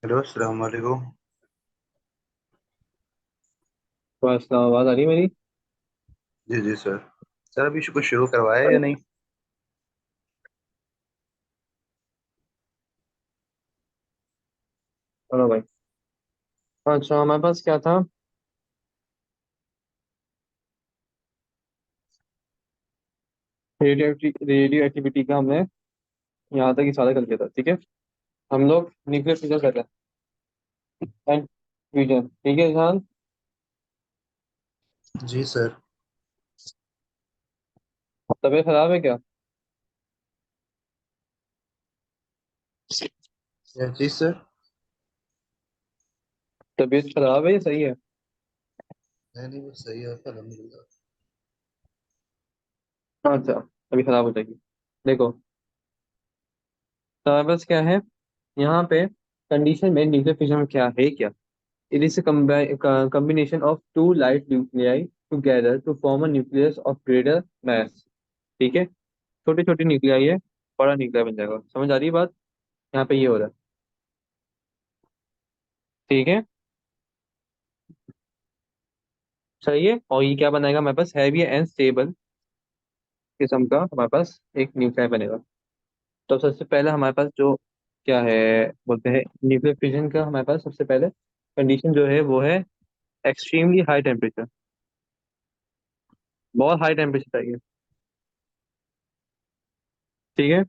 Hello अस्सलाम वालेकुम। तो आवाज आ रही है मेरी। जी जी सर। सर अभी कुछ शुरू करवाया या नहीं? हेलो भाई। अच्छा, हमारे पास क्या था? रेडियो एक्टिविटी का हमने यहाँ तक इशारा कर दिया था, ठीक है। हम लोग न्यूक्लियर फिजन कर रहे हैं एंड फ्यूजन, ठीक है इंसान। जी सर। तबीयत खराब है क्या? जी सर। तबीयत खराब है या सही है? नहीं नहीं, वो सही है अल्हम्दुलिल्लाह। अच्छा, अभी खराब हो जाएगी। देखो, तो हमारे पास क्या है यहाँ पे। कंडीशन में न्यूक्लियर फिजन में क्या है क्या? It is combination of two light nuclei together to form a nucleus of greater mass. ठीक है, छोटी छोटी न्यूक्लियाई है, बड़ा न्यूक्लियर बन जाएगा। समझ आ रही है बात? यहाँ पे ये हो रहा है, ठीक है। सही है, और ये क्या बनाएगा हमारे पास? हैवी एंड स्टेबल किस्म का हमारे पास एक न्यूक्लियर बनेगा। तो सबसे पहले हमारे पास जो क्या है बोलते हैं न्यूक्लियर फिजन का, हमारे पास सबसे पहले कंडीशन जो है वो है एक्सट्रीमली हाई टेम्परेचर। बहुत हाई टेम्परेचर चाहिए, ठीक है।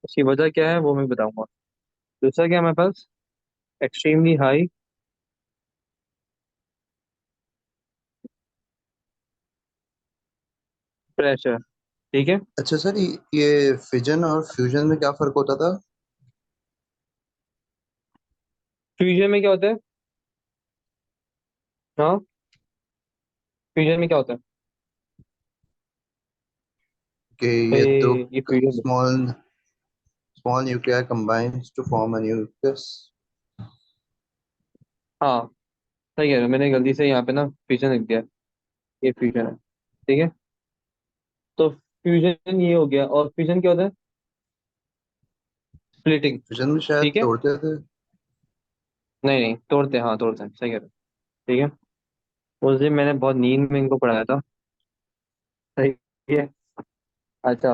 उसकी वजह क्या है वो मैं बताऊंगा। दूसरा क्या है हमारे पास? एक्सट्रीमली हाई प्रेशर, ठीक है। अच्छा सर, ये फिजन और फ्यूजन में क्या फर्क होता था? फ्यूजन में क्या होता है? हाँ, फ्यूजन में क्या होता है? कि ए, ये दो ये फ्यूजन है। Small small nuclear combines to form a nucleus. हाँ, सही है, मैंने गलती से यहाँ पे ना फ्यूजन लिख दिया। ये फ्यूजन है, ठीक है। तो फ्यूजन ये हो गया, और फ्यूजन क्या होता है? स्प्लिटिंग, फ्यूजन में शायद ठीक है। तोड़ते थे। नहीं नहीं, तोड़ते हैं, हाँ तोड़ते हैं, सही कह रहे हो, ठीक है। उस दिन मैंने बहुत नींद में इनको पढ़ाया था, सही है। अच्छा,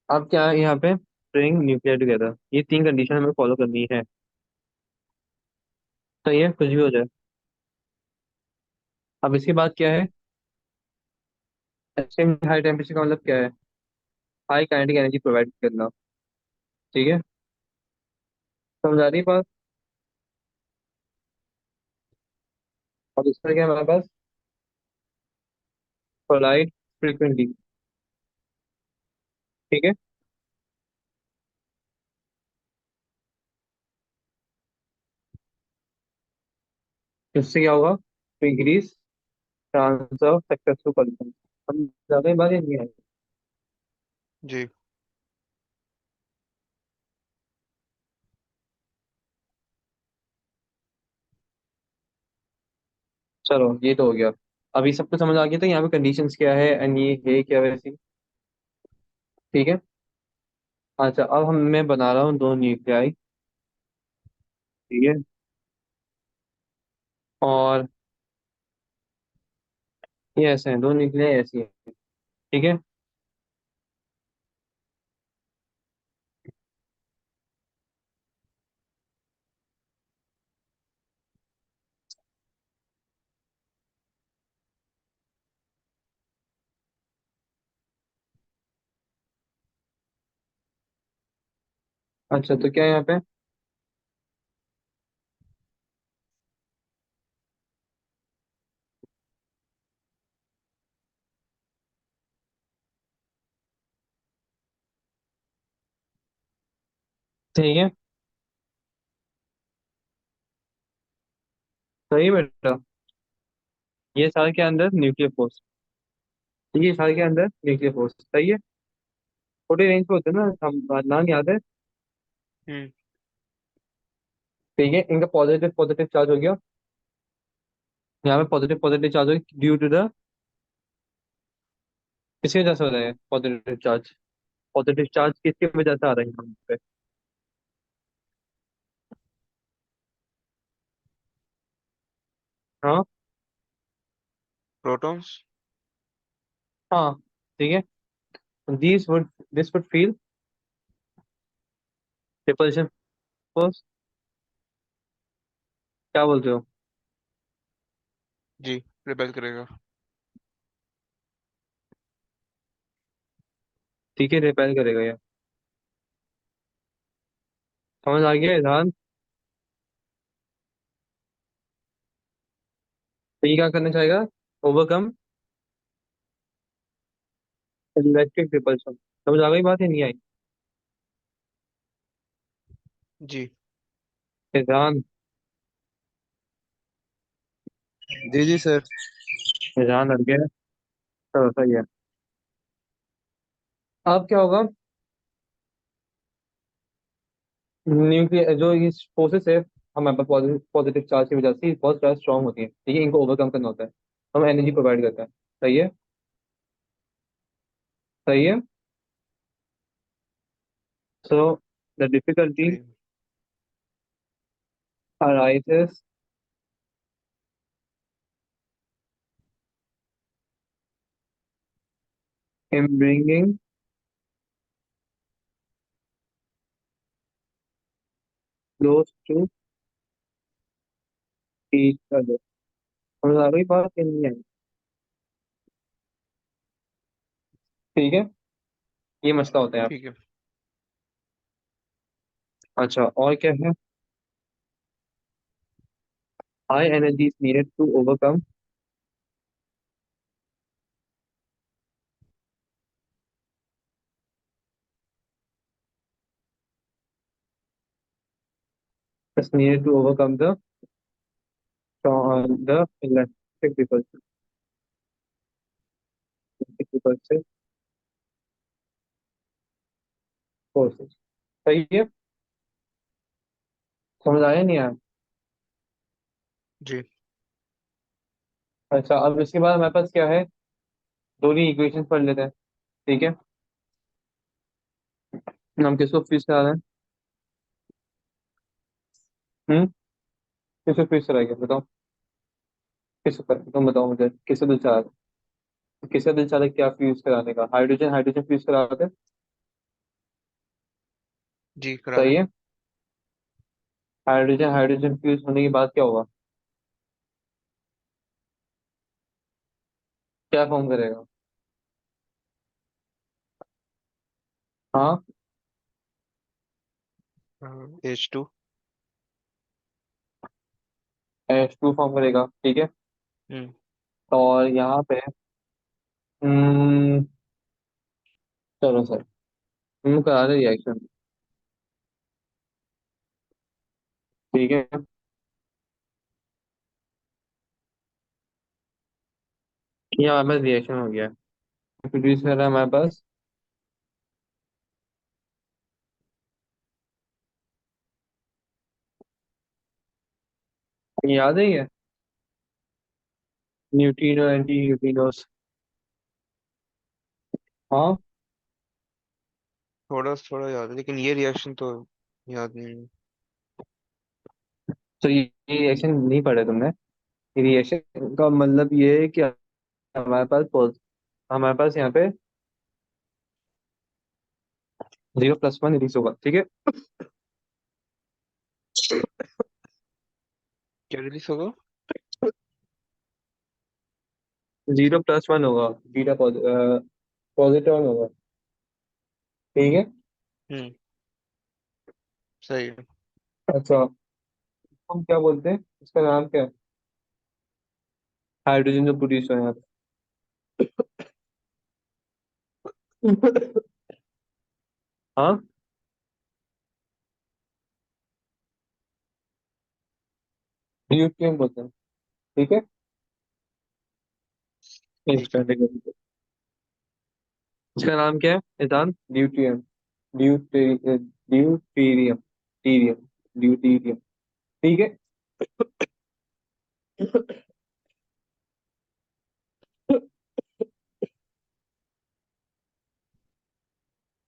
अब क्या है यहाँ पे? स्ट्रिंग न्यूक्लियर टुगेदर, ये तीन कंडीशन हमें फॉलो करनी है। सही है, कुछ भी हो जाए। अब इसके बाद क्या है? एक्सट्रीम हाई टेम्परेचर का मतलब क्या है? हाई काइनेटिक एनर्जी प्रोवाइड करना, ठीक है। समझ आ रही बात? अब इसका क्या है हमारे पास? कोलाइड फ्रीक्वेंटली, ठीक है। इससे क्या होगा? तो increase chance of successful collision. हम ज्यादा ही बात ये नहीं है। जी। चलो, ये तो हो गया। अभी सबको समझ आ गया तो यहाँ पे कंडीशंस क्या है एंड ये है क्या वैसी, ठीक है। अच्छा, अब मैं बना रहा हूँ दो न्यूक्लियाई, ठीक है। और ये ऐसे हैं, दो न्यूक्लियाई ऐसी हैं, ठीक है। अच्छा, तो क्या है यहाँ पे? ठीक है, सही बेटा। ये सारे के अंदर न्यूक्लियर फोर्स, ठीक है, सारे के अंदर न्यूक्लियर फोर्स, सही है। छोटे रेंज पे होते हैं ना, हम नाम याद है, हम्म। ठीक है। इनका पॉजिटिव पॉजिटिव चार्ज हो गया, यहाँ पे पॉजिटिव पॉजिटिव चार्ज हो गया ड्यू टू द, किसकी वजह से हो रहा है पॉजिटिव चार्ज? पॉजिटिव चार्ज किसकी वजह से आ रहा है यहाँ पे? हाँ प्रोटॉन्स। हाँ, ठीक है। This would this would feel repulsion force. क्या बोलते हो? जी, रिपेल करेगा। ठीक है, रिपेल करेगा ये। समझ आ गया ध्यान। तो ये क्या करना चाहेगा? Overcome electric repulsion. समझ आ गई बात, है नहीं आई? जी। ध्यान। जी जी सर। ध्यान रख गया। चलो सही है। अब क्या होगा? न्यूक्लियर जो ये फोर्सेस है हमारे पास, पॉजिटिव चार्ज की वजह से बहुत ज़्यादा स्ट्रांग होती है, ठीक है। इनको ओवरकम करना होता है, हम एनर्जी प्रोवाइड करते हैं। सही है। सही है। सो द डिफिकल्टी सही। arises in bringing close to each other। समझ आ गई बात, है नहीं आई? ठीक है, ये मसला होता है। ठीक है। अच्छा, और क्या है? High energy is needed to overcome is needed to overcome the electric repulsive forces। सही है। समझ आया नहीं आया? जी। अच्छा, अब इसके बाद हमारे पास क्या है? दोनों इक्वेशन पढ़ लेते हैं, ठीक है। हम किसको फ्रीज करा रहे हैं? हम्म किसको फ्रीज कराएंगे बताओ? किसको कर तुम बताओ मुझे, किसको दिल चाह रहा है? किसका दिल चाह रहा है क्या फ्यूज कराने का? हाइड्रोजन हाइड्रोजन फ्यूज करा रहे थे। जी, करा सही दे। है। हाइड्रोजन हाइड्रोजन फ्यूज होने के बाद क्या होगा? क्या फॉर्म करेगा? हाँ, H2। H2 फॉर्म करेगा, ठीक है। हम्म। और यहाँ पे हम्म, चलो सर, हम करा रहे रिएक्शन, ठीक है। ये हमारे पास रिएक्शन हो गया, प्रोड्यूस कर रहा है हमारे पास। ये याद है ये न्यूट्रिनो एंटी न्यूट्रिनोस। हाँ, थोड़ा थोड़ा याद है, लेकिन ये रिएक्शन तो याद नहीं है। तो ये रिएक्शन नहीं पढ़े तुमने? ये रिएक्शन का मतलब ये है कि हमारे पास हमारे पास यहाँ पे 0+1 रिलीज होगा, ठीक है। क्या रिलीज होगा? 0+1 होगा, बीटा पॉजिटिव होगा, ठीक है। हम्म। सही है। अच्छा, हम क्या बोलते हैं, इसका नाम क्या है? हाइड्रोजन जो प्रोड्यूस हो यहाँ पे। हाँ, ड्यूटियम बोलते हैं, ठीक है। ठीक है। इसका नाम क्या है निदान? ड्यूटियम। ड्यूटीरियम टीरियम ड्यूटीरियम, ठीक है।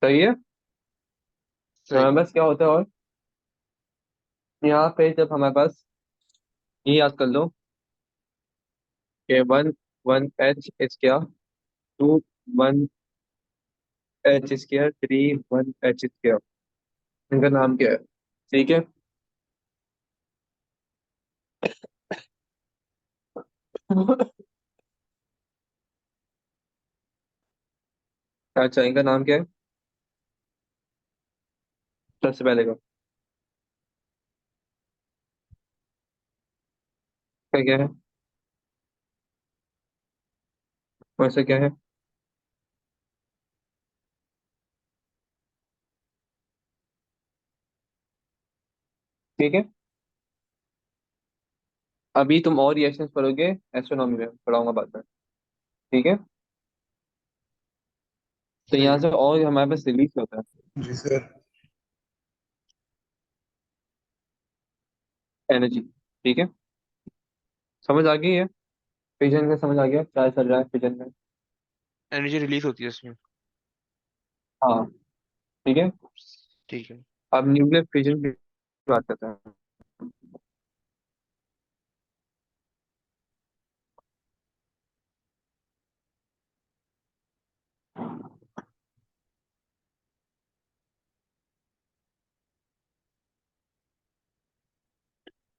सही है। सही। बस क्या होता है और यहाँ पे जब हमारे पास, ये याद कर लो, के 1 एच क्या, 2 1 H², 3 1 H², इनका नाम क्या है? ठीक है। अच्छा, इनका नाम क्या है सबसे पहले का? क्या क्या है? वैसे क्या है? ठीक है, अभी तुम और रिएक्शंस पढ़ोगे, एस्ट्रोनॉमी में पढ़ाऊंगा बाद में। ठीक है, तो सही यहाँ है। से और हमारे पास रिलीज होता है जी सर। एनर्जी। ठीक है, समझ आ गई है? फिजन का समझ आ गया क्या चल रहा है फिजन में? एनर्जी रिलीज होती है इसमें। हाँ, ठीक है। ठीक है। अब न्यूक्लियर फिजन की बात करते हैं।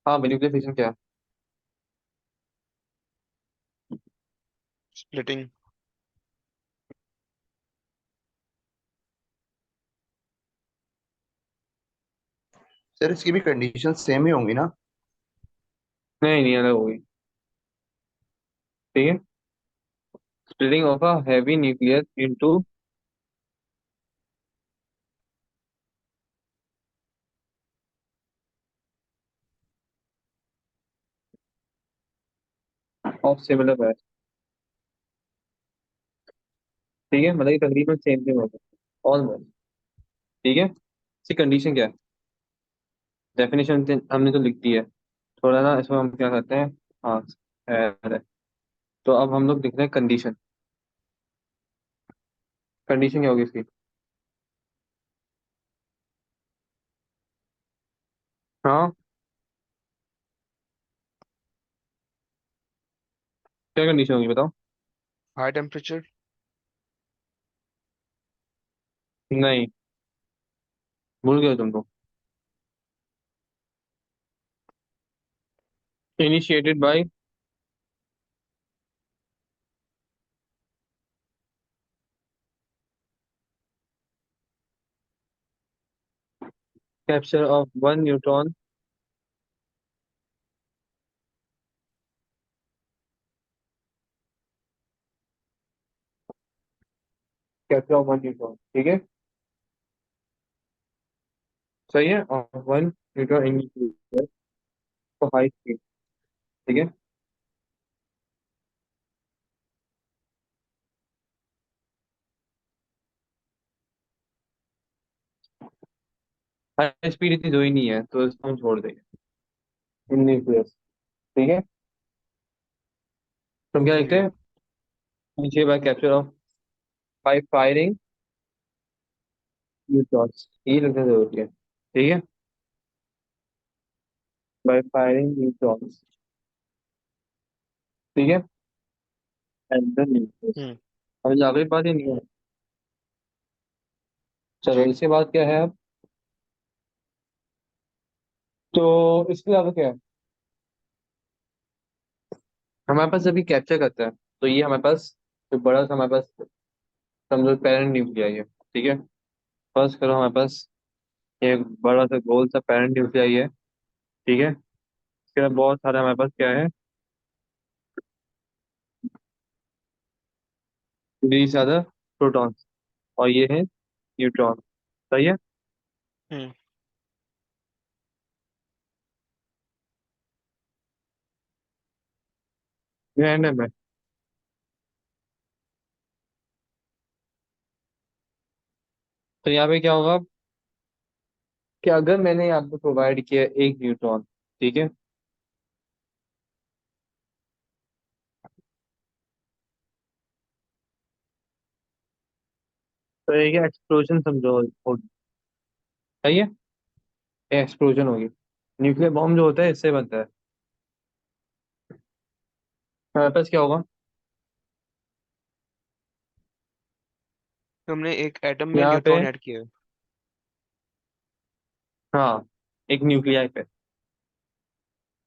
हाँ, न्यूक्लियर फिजन क्या है? स्प्लिटिंग। सर इसकी भी कंडीशन सेम ही होंगी ना? नहीं नहीं, अलग होगी। ठीक है, splitting of a heavy nucleus into of similar mass. ठीक है, मतलब कि तकरीबन सेम थिंग होगा, ऑलमोस्ट। ठीक है, इसकी कंडीशन क्या है? डेफिनेशन हमने तो लिख दी है, थोड़ा ना इसमें हम क्या करते हैं। हाँ, है। तो अब हम लोग लिख रहे हैं कंडीशन। कंडीशन क्या होगी इसकी? हाँ, क्या कंडीशन होगी बताओ? High temperature. नहीं, भूल गए तुम तो। Initiated by capture of 1 neutron, capture of 1 neutron. ठीक है, सही है, और 1 न्यूट्रॉन इन हाई स्पीड। ठीक है, हाई स्पीड इतनी दो ही नहीं है, तो इसको हम छोड़ देंगे इन न्यूक्लियस। ठीक है, तो हम क्या ठीक लिखते है। हैं? नीचे by capture of by firing neutrons, ये लिखना जरूरी है। ठीक है, बाय फायरिंग न्यूट्रॉन्स। ठीक है, एंड द न्यूक्लियस। हम्म। अब आखिरी बात ही नहीं है। चलो, जी। इसके बाद क्या है अब? तो इसके अलावा क्या है? हमारे पास जब ये कैप्चर करता है, तो ये हमारे पास जो बड़ा सा हमारे पास समझो पेरेंट न्यूक्लियाई है। ठीक है, फर्स्ट करो हमारे पास एक बड़ा सा गोल सा पेरेंट न्यूक्लियाई है। ठीक है, इसके बाद बहुत सारे हमारे पास क्या है, these are the प्रोटॉन्स, और ये है न्यूट्रॉन। सही है। हम्म। रैंडम है। तो यहाँ पे क्या होगा कि अगर मैंने आपको प्रोवाइड किया एक न्यूट्रॉन, ठीक है, तो एक एक्सप्लोजन समझो होगी। सही है, एक्सप्लोजन होगी। न्यूक्लियर बॉम्ब जो होता है इससे बनता है। हमारे पास क्या होगा? हमने एक एटम में यहाँ पे, न्यूट्रॉन ऐड किया है। हाँ, एक न्यूक्लियाई पे।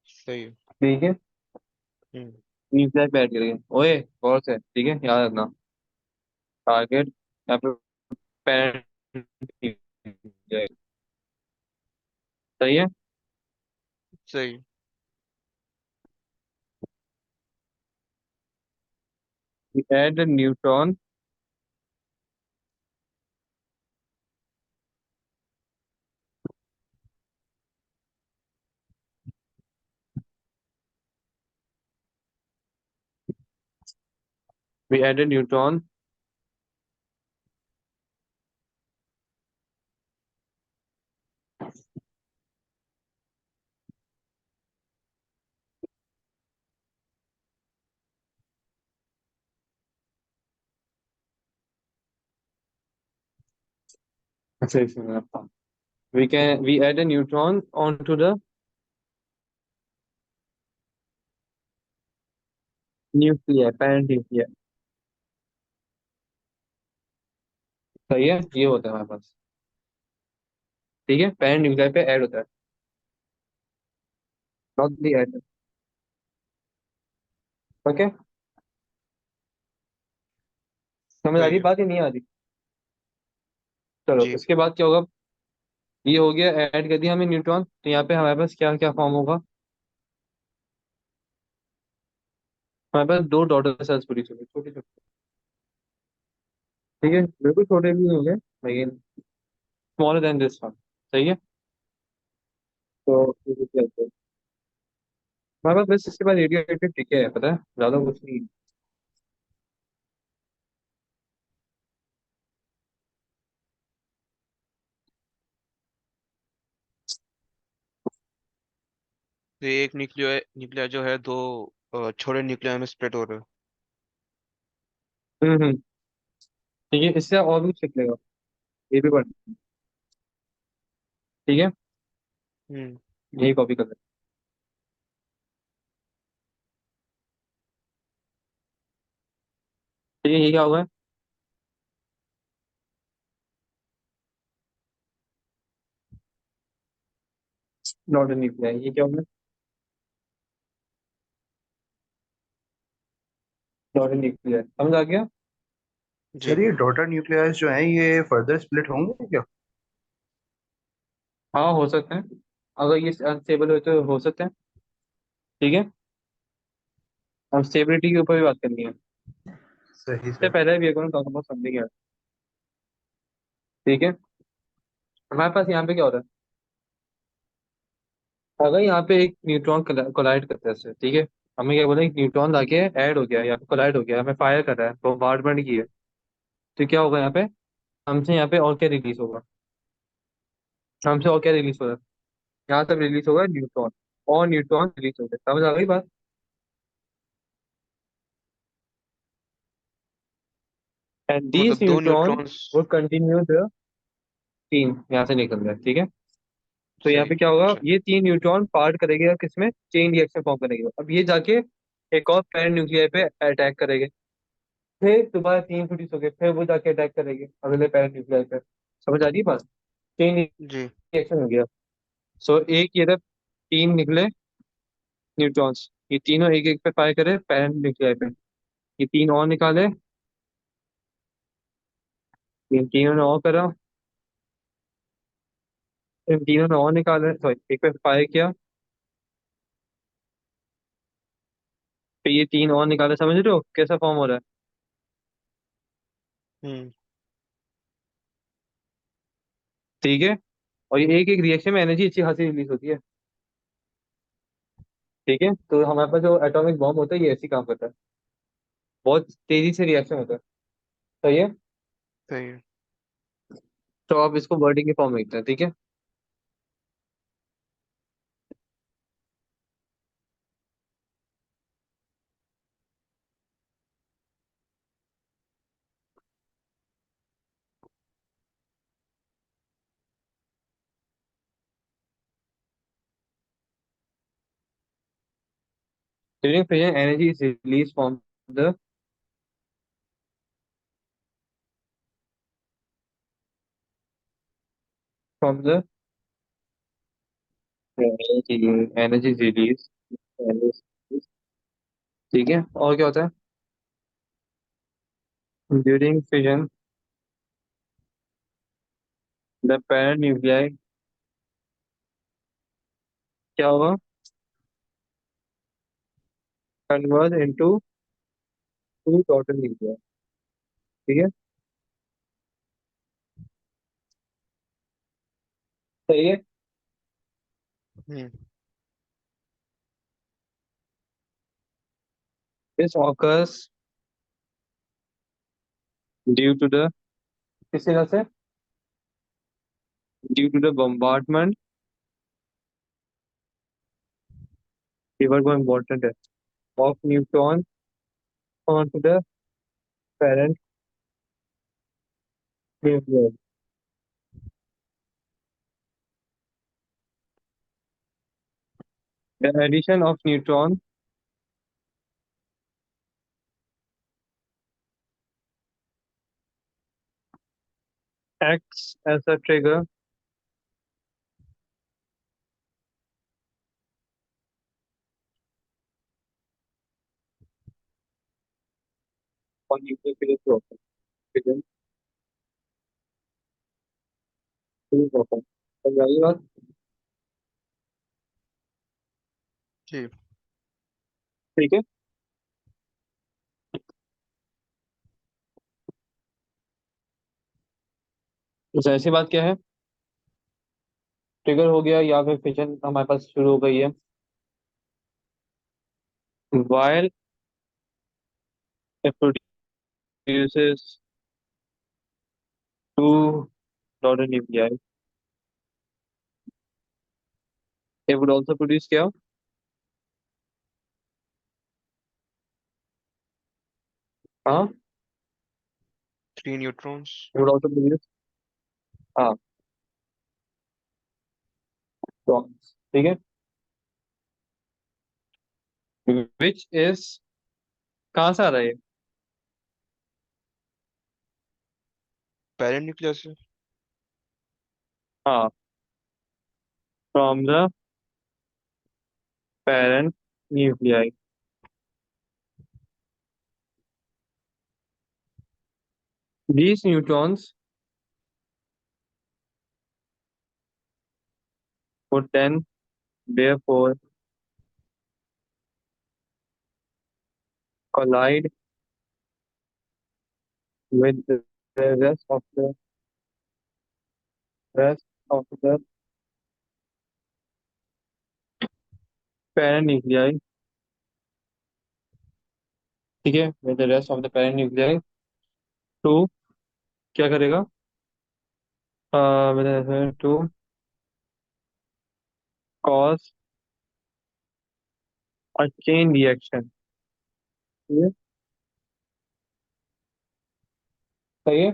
सही है। ठीक है, हम्म। न्यूक्लियाई पे ऐड करेंगे। ओए, गौर से, ठीक है, याद रखना। टारगेट यहाँ पे पेरेंट। सही है। सही। We add a neutron. We add a neutron. अच्छा, इसमें we add a neutron onto the nuclei, parent nuclei. सही है, ये होता है हमारे पास। ठीक है, पेरेंट न्यूक्लियाई पे ऐड होता है, नॉट दी ऐड। ओके, समझ आ सही रही है। बात या नहीं आ रही? चलो, जी। इसके बाद क्या होगा? ये हो गया, ऐड कर दिया हमने न्यूट्रॉन, तो यहाँ पे हमारे पास क्या क्या फॉर्म होगा? हमारे पास दो डॉटर सेल्स पूरी होगी, छोटे छोटे। ठीक है, बिल्कुल छोटे भी होंगे, लेकिन स्मॉलर देन दिस वन। सही है। तो ये क्या होता है? हमारे पास बस इसके बाद रेडियो एक्टिव, ठीक है, पता है, ज्यादा कुछ नहीं। तो ये एक न्यूक्लियर न्यूक्लियर जो है दो छोटे न्यूक्लियर में स्प्लिट हो रहा है। हम्म। ठीक है, इससे और भी सीख लेगा, ये भी बढ़। ठीक है, हम्म। यही कॉपी कर ले। ठीक है, ये क्या होगा? नॉट न्यूक्लियर, ये क्या होगा? नॉट न्यूक्लियर, समझ आ गया? जी। सर ये डॉटर न्यूक्लियस जो है ये फर्दर स्प्लिट होंगे क्या? हाँ, हो सकते हैं, अगर ये अनस्टेबल हो तो हो सकते हैं। ठीक है, हम स्टेबिलिटी के ऊपर भी बात करनी है। सही इससे सर। पहले भी अगर टॉक अबाउट समथिंग है। ठीक है, हमारे पास यहाँ पे क्या होता है? अगर यहाँ पे एक न्यूट्रॉन कोलाइड करता है इससे, ठीक है, हमें क्या बोला, एक न्यूट्रॉन लाके ऐड हो गया या कोलाइड हो गया, हमें फायर कर रहा है, बॉम्बार्डमेंट की है, तो क्या होगा यहाँ पे? हमसे यहाँ पे और क्या रिलीज होगा? हमसे और क्या रिलीज होगा? यहाँ तक रिलीज होगा न्यूट्रॉन, और न्यूट्रॉन रिलीज होगा। समझ आ गई बात? एंड दीज मतलब दो न्यूट्रॉन न्यूट्रॉन्स। वो कंटिन्यू द तीन यहाँ से निकल रहा है। ठीक है, तो यहाँ सही। पे क्या होगा, अच्छा। ये तीन न्यूट्रॉन पार्ट करेंगे और किसमें चेन रिएक्शन फॉर्म करेंगे, अब ये जाके एक और पेरेंट न्यूक्लियर पे अटैक करेंगे, फिर दोबारा तीन फिटिस हो गए, फिर वो जाके अटैक करेंगे अगले पेरेंट न्यूक्लियर पे। समझ आ रही बात? चेन जी। रिएक्शन हो गया। सो एक ये रहा, तीन निकले न्यूट्रॉन्स, ये तीनों एक एक पे फायर करे पेरेंट न्यूक्लियर पे, ये तीन और निकाले, इन तीनों ने और करा, इन तीनों ने और निकाले, सॉरी, एक पे फायर किया, फिर ये तीन और निकाले। समझ रहे हो कैसा फॉर्म हो रहा है? हम्म। ठीक है, और ये एक एक रिएक्शन में एनर्जी अच्छी खासी रिलीज होती है। ठीक है, तो हमारे पास जो एटॉमिक बॉम्ब होता है ये ऐसे ही काम करता है, बहुत तेजी से रिएक्शन होता है। सही है, सही है। तो आप इसको वर्डिंग के फॉर्म में लिखते हैं। ठीक है, During fission, energy is released the from the energy is released. ठीक है, और क्या होता है? During fission, the parent nuclei क्या होगा? Convert into two daughter nuclei. ठीक है, सही है। हम्म This occurs due to the किस वजह से? Due to the bombardment, river को इम्पोर्टेंट है, of neutron onto the parent nucleus. The addition of neutron acts as a trigger for nuclear process. Fission to open. समझ आई बात? जी ठीक है, तो ऐसी बात क्या है? ट्रिगर हो गया या फिर फिशन हमारे पास शुरू हो गई है। While it produces two daughter nuclei, it would also produce क्या? हाँ, 3 neutrons. it would also produce हाँ prons. ठीक है, which is कहाँ से आ रहा है ये? पेरेंट न्यूक्लियस से। हाँ, from the parent nuclei. These neutrons would then therefore collide with the rest of the parent nuclei. ठीक है, with the rest of the parent nuclei to क्या करेगा? with the to cause a chain reaction. ठीक है, सही है।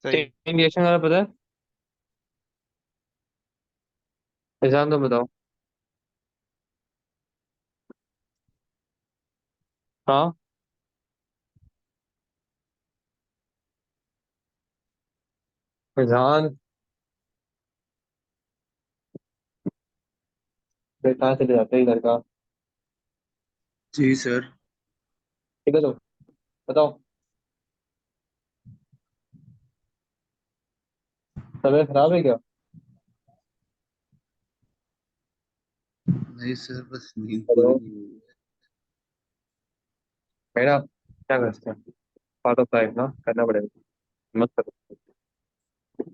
सही। Chain reaction वाला पता है? एग्जाम तो बताओ। हाँ, एग्जाम कहाँ चले जाते हैं इधर का? जी सर। ठीक है, तो बताओ। तबीयत खराब है क्या? नहीं सर, बस नींद हेलो, पूरी नहीं हुई है। मेरा क्या कर सकते हैं? पार्ट ऑफ लाइफ ना, करना पड़ेगा। मत करो,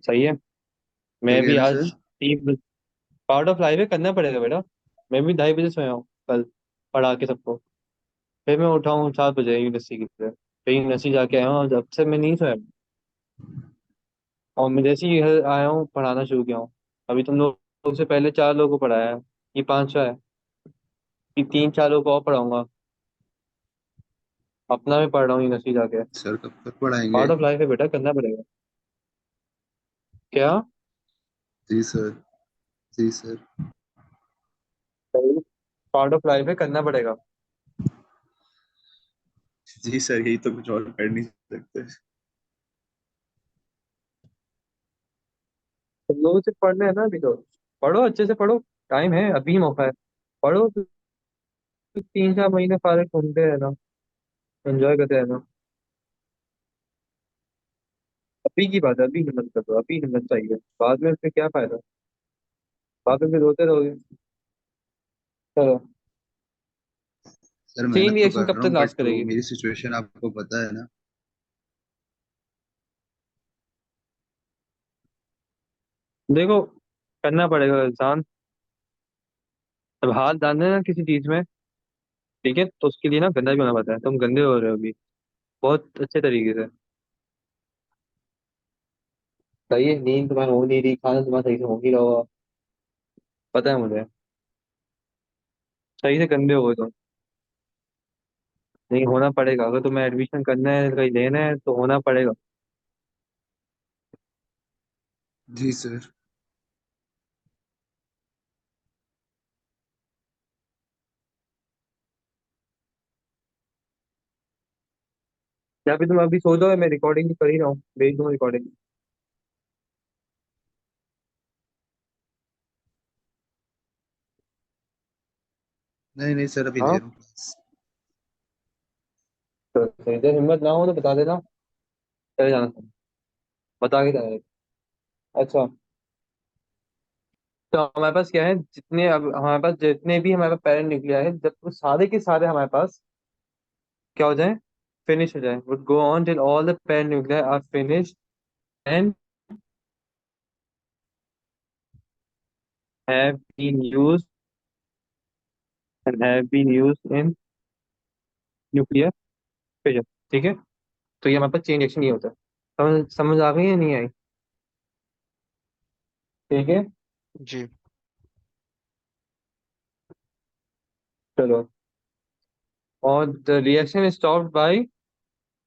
सही है। क्या मैं कह भी रहे हैं आज सर? 3 पार्ट ऑफ लाइफ है, करना पड़ेगा बेटा। मैं भी 2:30 बजे सोया हूँ कल, पढ़ा के सबको। फिर मैं उठा हूँ 7 बजे यूनिवर्सिटी की तरफ, फिर यूनिवर्सिटी जाके आया हूँ और जब से मैं नहीं सोया। और मैं जैसे ही घर आया हूँ पढ़ाना शुरू किया हूँ। अभी तुम लोग से पहले 4 लोगों को पढ़ाया है, ये 5वां है। ये 3-4 लोगों को और पढ़ाऊंगा। अपना भी पढ़ रहा हूँ यूनिवर्सिटी जाके। सर कब तक पढ़ाएंगे? पार्ट ऑफ लाइफ है बेटा, करना पड़ेगा। क्या? जी सर। जी सर। पार्ट ऑफ लाइफ है, करना पड़ेगा। जी सर, यही तो, कुछ और कर नहीं सकते। तुम लोगों से पढ़ना है ना अभी तो। पढ़ो, अच्छे से पढ़ो। टाइम है, अभी मौका है। पढ़ो तो। 3-4 महीने फारग घूमते रहना। एंजॉय करते रहना। अभी की बात है, अभी हिम्मत कर दो, अभी हिम्मत चाहिए। बाद में उससे क्या फायदा। बाद में फिर रोते रहोगे। चलो। सर चेन मेहनत तो रिएक्शन कर कब रहा तक हूँ, बट लास्ट तो करेगी? मेरी सिचुएशन आपको पता है ना। देखो, करना पड़ेगा इंसान। अब हाथ डालना है ना किसी चीज में, ठीक है, तो उसके लिए ना गंदा भी होना पड़ता है। तुम गंदे हो रहे हो अभी, बहुत अच्छे तरीके से। सही है, नींद तुम्हारी हो नहीं रही, खाना तुम्हारा सही से हो नहीं रहा होगा, पता है मुझे। सही से गंदे हो गए तुम। नहीं, होना पड़ेगा। अगर तुम्हें एडमिशन करना है, कहीं लेना है, तो होना पड़ेगा। जी सर। या फिर तुम अभी सो जाओ, मैं रिकॉर्डिंग कर ही रहा हूँ, भेज दूंगा रिकॉर्डिंग। नहीं नहीं सर, अभी ले हाँ, रहा हूँ। तो सही से हिम्मत ना हो तो बता देना, चले जाना। बता के जाना। अच्छा। तो हमारे पास क्या है, जितने अब हमारे पास जितने भी हमारे पास पेरेंट न्यूक्लिया है, जब वो सारे के सारे हमारे पास क्या हो जाए, फिनिश हो जाए, would go on till all the parent nuclei are finished and have been used in nuclear fission. ठीक है। तो ये हमारे पास चेन रिएक्शन ये होता है। समझ आ गई या नहीं आई? ठीक है। जी। चलो। और the reaction stopped bye,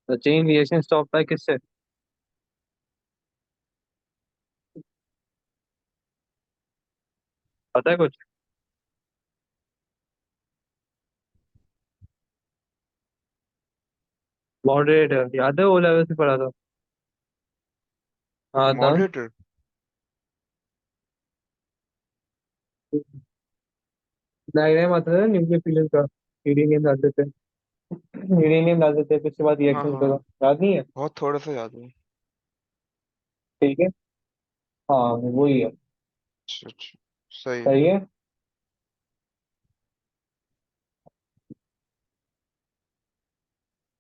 the chain reaction stop by किससे? पता है कुछ? मॉडरेटर याद है, ओ लेवल से पढ़ा था। हाँ था। मॉडरेटर। डायग्राम आता था न्यूक्लियर फिजन का। यूरेनियम डाल देते हैं, यूरेनियम डाल देते हैं, फिर उसके बाद हाँ रिएक्शन हाँ, करो। याद नहीं है? बहुत थोड़ा सा याद है। ठीक है। हाँ, वही है। अच्छा अच्छा, सही है। सही है।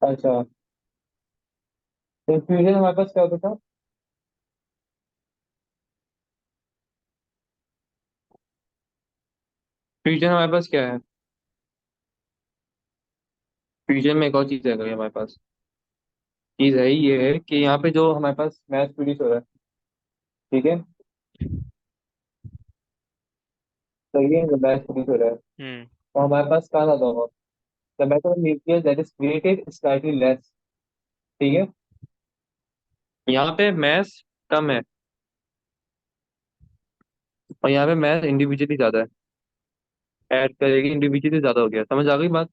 अच्छा। तो फ्यूजन हमारे पास क्या होता था? फ्यूजन हमारे पास क्या है? फ्यूजन में एक और चीज है हमारे पास। चीज है ही ये है कि यहाँ पे जो हमारे पास मैथ प्रोड्यूस हो रहा है, ठीक है, सही है, जो मैथ प्रोड्यूस हो रहा है, हम्म। तो हमारे पास कहाँ ज्यादा होगा? The method of nucleus that is created slightly less. ठीक है। यहाँ पे मैथ कम है, और यहाँ पे मैथ इंडिविजुअली ज्यादा है। ऐड करेगी इंडिविजुअली ज्यादा हो गया, समझ आ गई बात?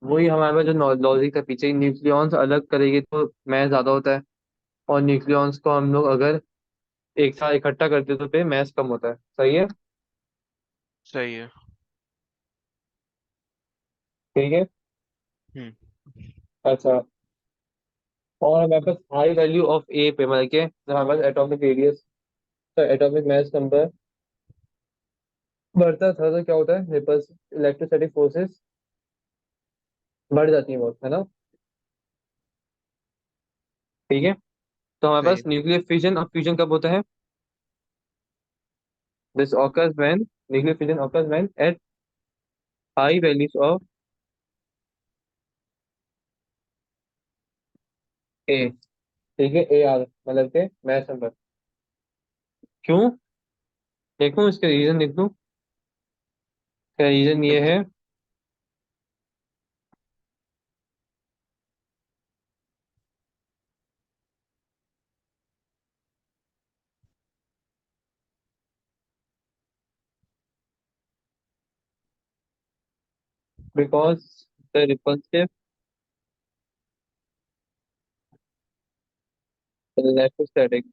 वही हमारे पास जो लॉजिक था पीछे, न्यूक्लियॉन्स अलग करेगी तो मैथ ज्यादा होता है, और न्यूक्लियॉन्स को हम लोग अगर एक साथ इकट्ठा करते तो पे मैथ कम होता है। सही है। सही है। ठीक है। हम्म। अच्छा। और हमारे पास हाई वैल्यू ऑफ ए पे, मतलब के जब हमारे पास एटॉमिक रेडियस, तो एटॉमिक मास नंबर बढ़ता था, तो क्या होता है, मेरे पास इलेक्ट्रोस्टैटिक फोर्सेस बढ़ जाती है बहुत, है ना? ठीक है। तो हमारे सही पास है। न्यूक्लियर फिजन और फ्यूजन कब होता है? This occurs when, nuclear fission occurs when at high values of A. ठीक है, ए आर मतलब के मैथ नंबर। क्यों? देखूं इसके रीजन, लिख दूं? क्या रीजन ये लिख दो। है? because the repulsive electrostatic